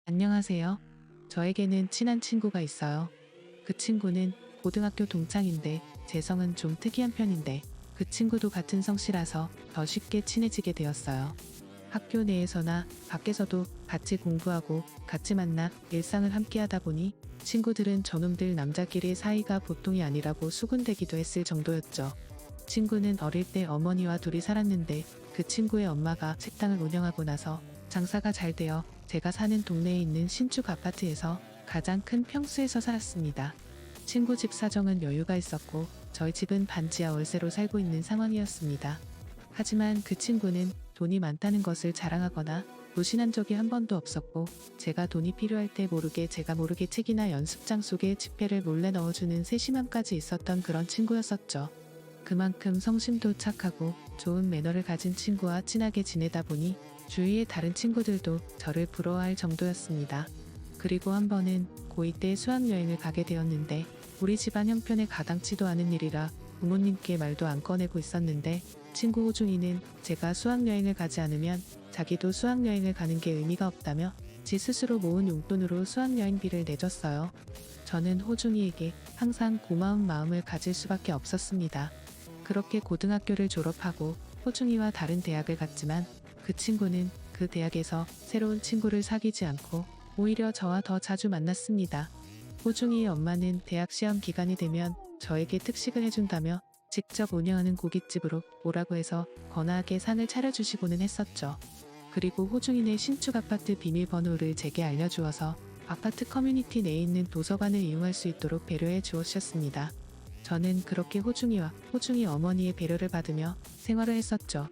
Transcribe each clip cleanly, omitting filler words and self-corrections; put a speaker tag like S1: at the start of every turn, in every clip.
S1: 안녕하세요. 저에게는 친한 친구가 있어요. 그 친구는 고등학교 동창인데 제 성은 좀 특이한 편인데 그 친구도 같은 성씨라서 더 쉽게 친해지게 되었어요. 학교 내에서나 밖에서도 같이 공부하고 같이 만나 일상을 함께 하다 보니 친구들은 저놈들 남자끼리 사이가 보통이 아니라고 수군대기도 했을 정도였죠. 친구는 어릴 때 어머니와 둘이 살았는데 그 친구의 엄마가 식당을 운영하고 나서 장사가 잘 되어 제가 사는 동네에 있는 신축 아파트에서 가장 큰 평수에서 살았습니다. 친구 집 사정은 여유가 있었고 저희 집은 반지하 월세로 살고 있는 상황이었습니다. 하지만 그 친구는 돈이 많다는 것을 자랑하거나 무신한 적이 한 번도 없었고 제가 돈이 필요할 때 제가 모르게 책이나 연습장 속에 지폐를 몰래 넣어주는 세심함까지 있었던 그런 친구였었죠. 그만큼 성심도 착하고 좋은 매너를 가진 친구와 친하게 지내다 보니 주위의 다른 친구들도 저를 부러워할 정도였습니다. 그리고 한 번은 고2 때 수학여행을 가게 되었는데 우리 집안 형편에 가당치도 않은 일이라 부모님께 말도 안 꺼내고 있었는데 친구 호중이는 제가 수학여행을 가지 않으면 자기도 수학여행을 가는 게 의미가 없다며 지 스스로 모은 용돈으로 수학여행비를 내줬어요. 저는 호중이에게 항상 고마운 마음을 가질 수밖에 없었습니다. 그렇게 고등학교를 졸업하고 호중이와 다른 대학을 갔지만 그 친구는 그 대학에서 새로운 친구를 사귀지 않고 오히려 저와 더 자주 만났습니다. 호중이의 엄마는 대학 시험 기간이 되면 저에게 특식을 해준다며 직접 운영하는 고깃집으로 오라고 해서 거나하게 상을 차려주시고는 했었죠. 그리고 호중이네 신축 아파트 비밀번호를 제게 알려주어서 아파트 커뮤니티 내에 있는 도서관을 이용할 수 있도록 배려해 주셨습니다. 저는 그렇게 호중이와 호중이 어머니의 배려를 받으며 생활을 했었죠.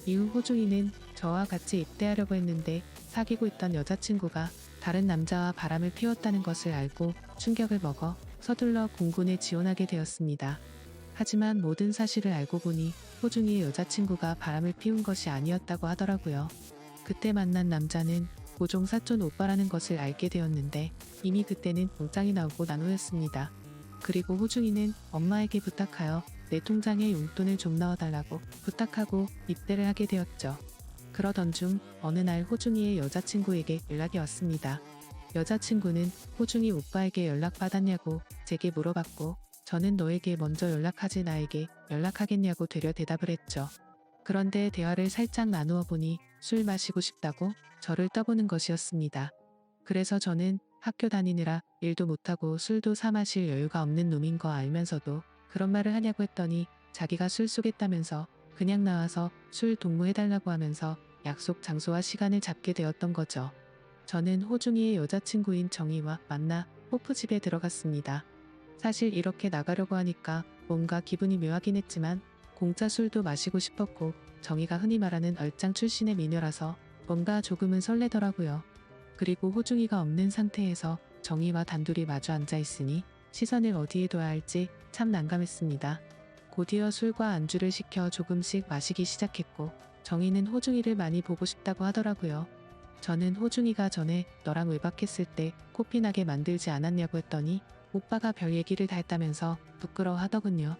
S1: 이후 호중이는 저와 같이 입대하려고 했는데 사귀고 있던 여자친구가 다른 남자와 바람을 피웠다는 것을 알고 충격을 먹어 서둘러 공군에 지원하게 되었습니다. 하지만 모든 사실을 알고 보니 호중이의 여자친구가 바람을 피운 것이 아니었다고 하더라고요. 그때 만난 남자는 고종 사촌 오빠라는 것을 알게 되었는데 이미 그때는 공장이 나오고 난 후였습니다. 그리고 호중이는 엄마에게 부탁하여 내 통장에 용돈을 좀 넣어달라고 부탁하고 입대를 하게 되었죠. 그러던 중 어느 날 호중이의 여자친구에게 연락이 왔습니다. 여자친구는 호중이 오빠에게 연락받았냐고 제게 물어봤고 저는 너에게 먼저 연락하지 나에게 연락하겠냐고 되려 대답을 했죠. 그런데 대화를 살짝 나누어 보니 술 마시고 싶다고 저를 떠보는 것이었습니다. 그래서 저는 학교 다니느라 일도 못하고 술도 사 마실 여유가 없는 놈인 거 알면서도 그런 말을 하냐고 했더니 자기가 술 쏘겠다면서 그냥 나와서 술 동무해달라고 하면서 약속 장소와 시간을 잡게 되었던 거죠. 저는 호중이의 여자친구인 정희와 만나 호프집에 들어갔습니다. 사실 이렇게 나가려고 하니까 뭔가 기분이 묘하긴 했지만 공짜 술도 마시고 싶었고 정희가 흔히 말하는 얼짱 출신의 미녀라서 뭔가 조금은 설레더라고요. 그리고 호중이가 없는 상태에서 정희와 단둘이 마주 앉아 있으니 시선을 어디에 둬야 할지 참 난감했습니다. 곧이어 술과 안주를 시켜 조금씩 마시기 시작했고 정희는 호중이를 많이 보고 싶다고 하더라고요. 저는 호중이가 전에 너랑 외박했을 때 코피나게 만들지 않았냐고 했더니 오빠가 별 얘기를 다 했다면서 부끄러워하더군요.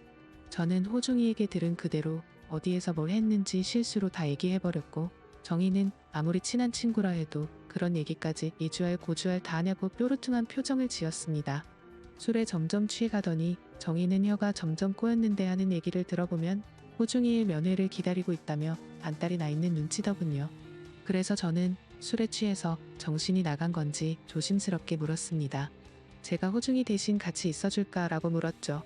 S1: 저는 호중이에게 들은 그대로 어디에서 뭘 했는지 실수로 다 얘기해버렸고 정희는 아무리 친한 친구라 해도 그런 얘기까지 이주알 고주알 다 하냐고 뾰루퉁한 표정을 지었습니다. 술에 점점 취해가더니 정희는 혀가 점점 꼬였는데 하는 얘기를 들어보면 호중이의 면회를 기다리고 있다며 안달이 나 있는 눈치더군요. 그래서 저는 술에 취해서 정신이 나간 건지 조심스럽게 물었습니다. 제가 호중이 대신 같이 있어줄까 라고 물었죠.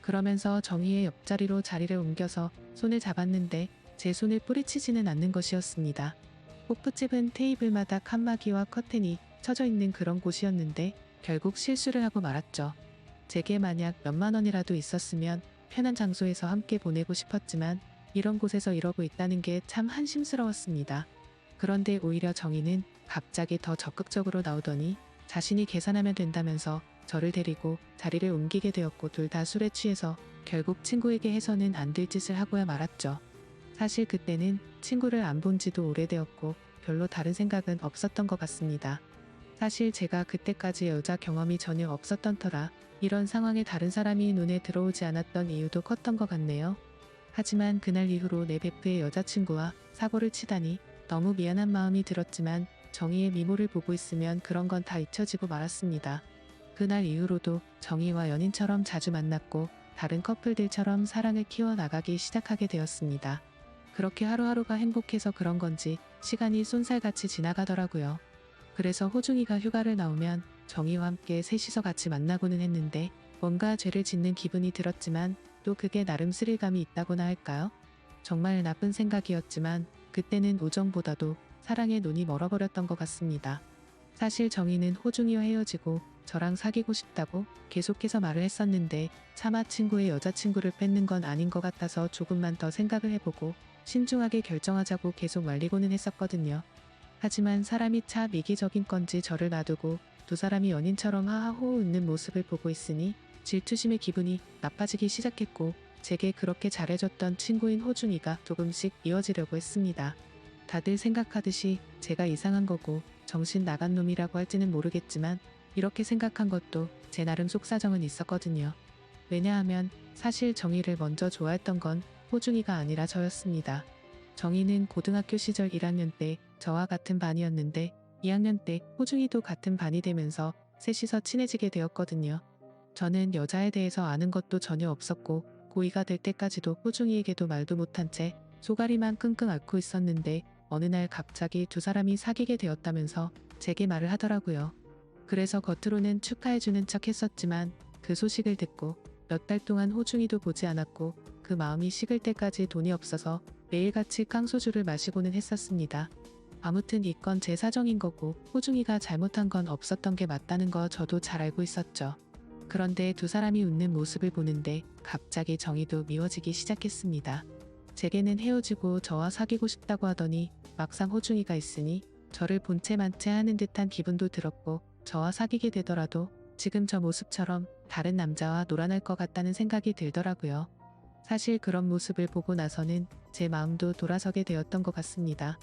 S1: 그러면서 정희의 옆자리로 자리를 옮겨서 손을 잡았는데 제 손을 뿌리치지는 않는 것이었습니다. 호프집은 테이블마다 칸막이와 커튼이 쳐져 있는 그런 곳이었는데 결국 실수를 하고 말았죠. 제게 만약 몇만 원이라도 있었으면 편한 장소에서 함께 보내고 싶었지만 이런 곳에서 이러고 있다는 게 참 한심스러웠습니다. 그런데 오히려 정희는 갑자기 더 적극적으로 나오더니 자신이 계산하면 된다면서 저를 데리고 자리를 옮기게 되었고 둘 다 술에 취해서 결국 친구에게 해서는 안 될 짓을 하고야 말았죠. 사실 그때는 친구를 안 본 지도 오래되었고 별로 다른 생각은 없었던 것 같습니다. 사실 제가 그때까지 여자 경험이 전혀 없었던 터라 이런 상황에 다른 사람이 눈에 들어오지 않았던 이유도 컸던 것 같네요. 하지만 그날 이후로 내 베프의 여자친구와 사고를 치다니 너무 미안한 마음이 들었지만 정희의 미모를 보고 있으면 그런 건 다 잊혀지고 말았습니다. 그날 이후로도 정희와 연인처럼 자주 만났고 다른 커플들처럼 사랑을 키워나가기 시작하게 되었습니다. 그렇게 하루하루가 행복해서 그런 건지 시간이 쏜살같이 지나가더라고요. 그래서 호중이가 휴가를 나오면 정희와 함께 셋이서 같이 만나고는 했는데 뭔가 죄를 짓는 기분이 들었지만 또 그게 나름 스릴감이 있다고나 할까요? 정말 나쁜 생각이었지만 그때는 우정보다도 사랑에 눈이 멀어버렸던 것 같습니다. 사실 정희는 호중이와 헤어지고 저랑 사귀고 싶다고 계속해서 말을 했었는데 차마 친구의 여자친구를 뺏는 건 아닌 것 같아서 조금만 더 생각을 해보고 신중하게 결정하자고 계속 말리고는 했었거든요. 하지만 사람이 참 이기적인 건지 저를 놔두고 두 사람이 연인처럼 하하호호 웃는 모습을 보고 있으니 질투심의 기분이 나빠지기 시작했고 제게 그렇게 잘해줬던 친구인 호중이가 조금씩 이어지려고 했습니다. 다들 생각하듯이 제가 이상한 거고 정신 나간 놈이라고 할지는 모르겠지만 이렇게 생각한 것도 제 나름 속사정은 있었거든요. 왜냐하면 사실 정희를 먼저 좋아했던 건 호중이가 아니라 저였습니다. 정희는 고등학교 시절 1학년 때 저와 같은 반이었는데 2학년 때 호중이도 같은 반이 되면서 셋이서 친해지게 되었거든요. 저는 여자에 대해서 아는 것도 전혀 없었고 고2가 될 때까지도 호중이에게도 말도 못한 채 소가리만 끙끙 앓고 있었는데 어느 날 갑자기 두 사람이 사귀게 되었다면서 제게 말을 하더라고요. 그래서 겉으로는 축하해주는 척 했었지만 그 소식을 듣고 몇 달 동안 호중이도 보지 않았고 그 마음이 식을 때까지 돈이 없어서 매일같이 깡소주를 마시고는 했었습니다. 아무튼 이건 제 사정인 거고 호중이가 잘못한 건 없었던 게 맞다는 거 저도 잘 알고 있었죠. 그런데 두 사람이 웃는 모습을 보는데 갑자기 정희도 미워지기 시작했습니다. 제게는 헤어지고 저와 사귀고 싶다고 하더니 막상 호중이가 있으니 저를 본체 만체 하는 듯한 기분도 들었고 저와 사귀게 되더라도 지금 저 모습처럼 다른 남자와 놀아날 것 같다는 생각이 들더라고요. 사실 그런 모습을 보고 나서는 제 마음도 돌아서게 되었던 것 같습니다.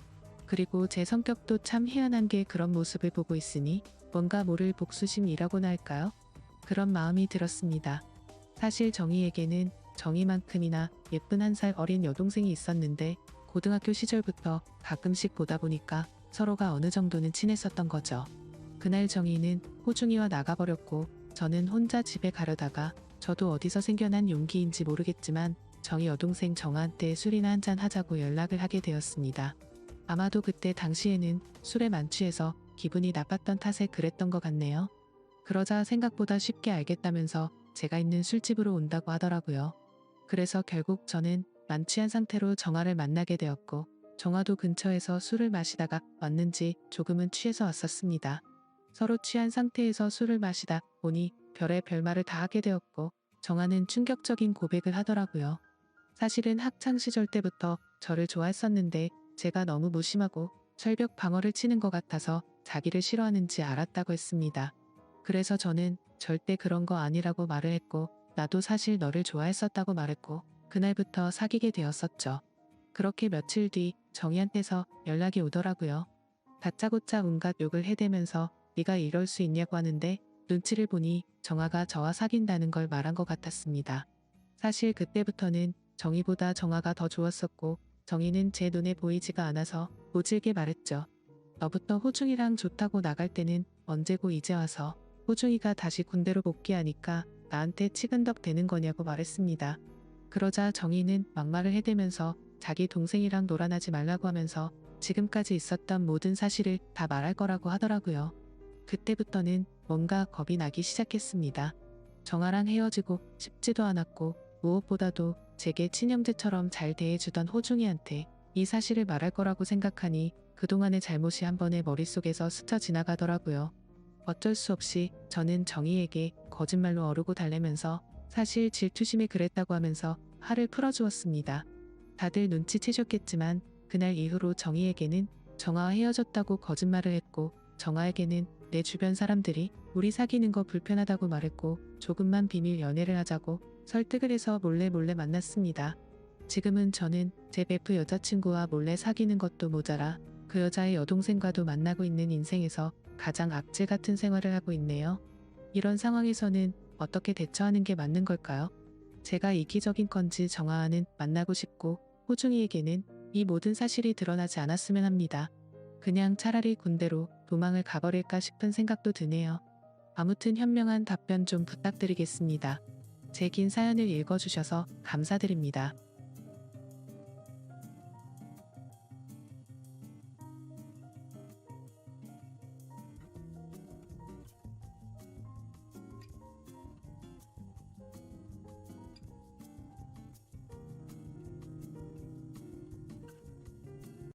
S1: 그리고 제 성격도 참 희한한 게 그런 모습을 보고 있으니 뭔가 모를 복수심이라고나 할까요? 그런 마음이 들었습니다. 사실 정희에게는 정희만큼이나 예쁜 1살 어린 여동생이 있었는데 고등학교 시절부터 가끔씩 보다 보니까 서로가 어느 정도는 친했었던 거죠. 그날 정희는 호중이와 나가버렸고 저는 혼자 집에 가려다가 저도 어디서 생겨난 용기인지 모르겠지만 정희 여동생 정아한테 술이나 한잔 하자고 연락을 하게 되었습니다. 아마도 그때 당시에는 술에 만취해서 기분이 나빴던 탓에 그랬던 것 같네요. 그러자 생각보다 쉽게 알겠다면서 제가 있는 술집으로 온다고 하더라고요. 그래서 결국 저는 만취한 상태로 정아를 만나게 되었고 정아도 근처에서 술을 마시다가 왔는지 조금은 취해서 왔었습니다. 서로 취한 상태에서 술을 마시다 보니 별의 별말을 다 하게 되었고 정아는 충격적인 고백을 하더라고요. 사실은 학창시절 때부터 저를 좋아했었는데 제가 너무 무심하고 철벽 방어를 치는 것 같아서 자기를 싫어하는지 알았다고 했습니다. 그래서 저는 절대 그런 거 아니라고 말을 했고 나도 사실 너를 좋아했었다고 말했고 그날부터 사귀게 되었었죠. 그렇게 며칠 뒤 정희한테서 연락이 오더라고요. 다짜고짜 온갖 욕을 해대면서 네가 이럴 수 있냐고 하는데 눈치를 보니 정아가 저와 사귄다는 걸 말한 것 같았습니다. 사실 그때부터는 정희보다 정아가 더 좋았었고 정희는 제 눈에 보이지가 않아서 모질게 말했죠. 너부터 호중이랑 좋다고 나갈 때는 언제고 이제 와서 호중이가 다시 군대로 복귀하니까 나한테 치근덕 대는 거냐고 말했습니다. 그러자 정희는 막말을 해대면서 자기 동생이랑 놀아나지 말라고 하면서 지금까지 있었던 모든 사실을 다 말할 거라고 하더라고요. 그때부터는 뭔가 겁이 나기 시작했습니다. 정아랑 헤어지고 싶지도 않았고 무엇보다도 제게 친형제처럼 잘 대해주던 호중이한테 이 사실을 말할 거라고 생각하니 그동안의 잘못이 한 번에 머릿속에서 스쳐 지나가더라고요. 어쩔 수 없이 저는 정희에게 거짓말로 어르고 달래면서 사실 질투심에 그랬다고 하면서 화를 풀어주었습니다. 다들 눈치채셨겠지만 그날 이후로 정희에게는 정아와 헤어졌다고 거짓말을 했고 정아에게는 내 주변 사람들이 우리 사귀는 거 불편하다고 말했고 조금만 비밀 연애를 하자고 설득을 해서 몰래 만났습니다. 지금은 저는 제 베프 여자친구와 몰래 사귀는 것도 모자라 그 여자의 여동생과도 만나고 있는 인생에서 가장 악질 같은 생활을 하고 있네요. 이런 상황에서는 어떻게 대처하는 게 맞는 걸까요? 제가 이기적인 건지 정아와는 만나고 싶고 호중이에게는 이 모든 사실이 드러나지 않았으면 합니다. 그냥 차라리 군대로 도망을 가버릴까 싶은 생각도 드네요. 아무튼 현명한 답변 좀 부탁드리겠습니다. 제 긴 사연을 읽어주셔서 감사드립니다.